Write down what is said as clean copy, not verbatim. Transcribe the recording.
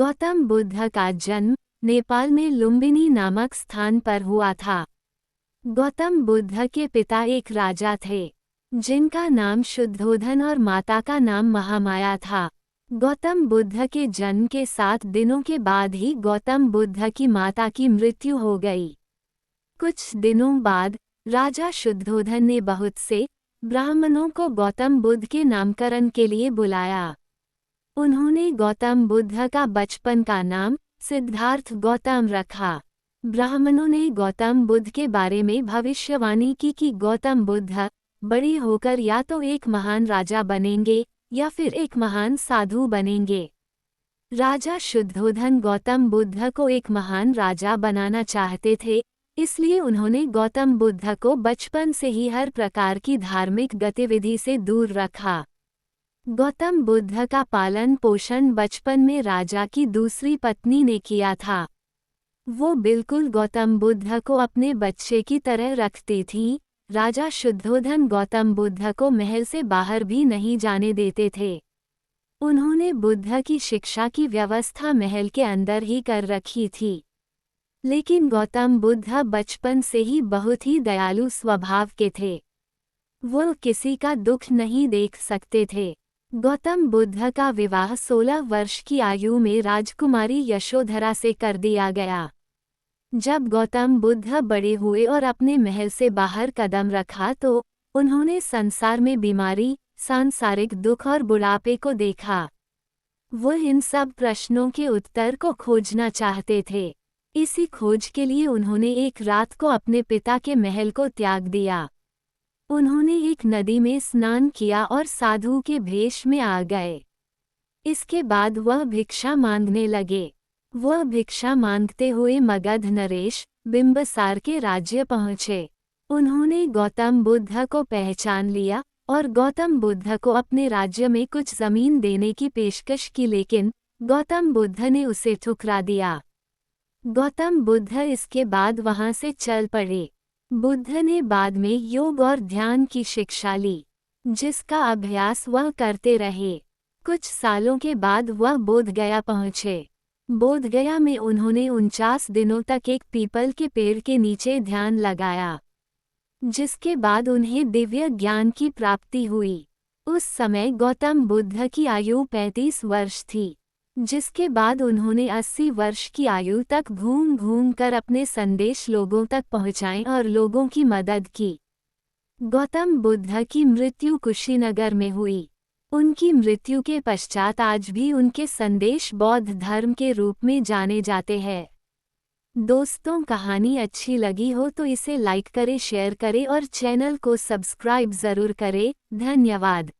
गौतम बुद्ध का जन्म नेपाल में लुम्बिनी नामक स्थान पर हुआ था। गौतम बुद्ध के पिता एक राजा थे, जिनका नाम शुद्धोधन और माता का नाम महामाया था। गौतम बुद्ध के जन्म के 7 दिनों के बाद ही गौतम बुद्ध की माता की मृत्यु हो गई। कुछ दिनों बाद राजा शुद्धोधन ने बहुत से ब्राह्मणों को गौतम बुद्ध के नामकरण के लिए बुलाया। उन्होंने गौतम बुद्ध का बचपन का नाम सिद्धार्थ गौतम रखा। ब्राह्मणों ने गौतम बुद्ध के बारे में भविष्यवाणी की कि गौतम बुद्ध बड़े होकर या तो एक महान राजा बनेंगे या फिर एक महान साधु बनेंगे। राजा शुद्धोधन गौतम बुद्ध को एक महान राजा बनाना चाहते थे, इसलिए उन्होंने गौतम बुद्ध को बचपन से ही हर प्रकार की धार्मिक गतिविधि से दूर रखा। गौतम बुद्ध का पालन पोषण बचपन में राजा की दूसरी पत्नी ने किया था। वो बिल्कुल गौतम बुद्ध को अपने बच्चे की तरह रखती थी। राजा शुद्धोधन गौतम बुद्ध को महल से बाहर भी नहीं जाने देते थे। उन्होंने बुद्ध की शिक्षा की व्यवस्था महल के अंदर ही कर रखी थी। लेकिन गौतम बुद्ध बचपन से ही बहुत ही दयालु स्वभाव के थे। वो किसी का दुख नहीं देख सकते थे। गौतम बुद्ध का विवाह 16 वर्ष की आयु में राजकुमारी यशोधरा से कर दिया गया। जब गौतम बुद्ध बड़े हुए और अपने महल से बाहर कदम रखा तो उन्होंने संसार में बीमारी, सांसारिक दुख और बुढ़ापे को देखा। वो इन सब प्रश्नों के उत्तर को खोजना चाहते थे। इसी खोज के लिए उन्होंने एक रात को अपने पिता के महल को त्याग दिया। उन्होंने एक नदी में स्नान किया और साधु के भेष में आ गए। इसके बाद वह भिक्षा मांगने लगे। वह भिक्षा मांगते हुए मगध नरेश बिंबसार के राज्य पहुँचे। उन्होंने गौतम बुद्ध को पहचान लिया और गौतम बुद्ध को अपने राज्य में कुछ जमीन देने की पेशकश की, लेकिन गौतम बुद्ध ने उसे ठुकरा दिया। गौतम बुद्ध इसके बाद वहां से चल पड़े। बुद्ध ने बाद में योग और ध्यान की शिक्षा ली, जिसका अभ्यास वह करते रहे। कुछ सालों के बाद वह बोधगया पहुँचे। बोधगया में उन्होंने 49 दिनों तक एक पीपल के पेड़ के नीचे ध्यान लगाया, जिसके बाद उन्हें दिव्य ज्ञान की प्राप्ति हुई। उस समय गौतम बुद्ध की आयु 35 वर्ष थी, जिसके बाद उन्होंने 80 वर्ष की आयु तक घूम घूम कर अपने संदेश लोगों तक पहुँचाए और लोगों की मदद की। गौतम बुद्ध की मृत्यु कुशीनगर में हुई। उनकी मृत्यु के पश्चात आज भी उनके संदेश बौद्ध धर्म के रूप में जाने जाते हैं। दोस्तों, कहानी अच्छी लगी हो तो इसे लाइक करें, शेयर करें और चैनल को सब्सक्राइब ज़रूर करें। धन्यवाद।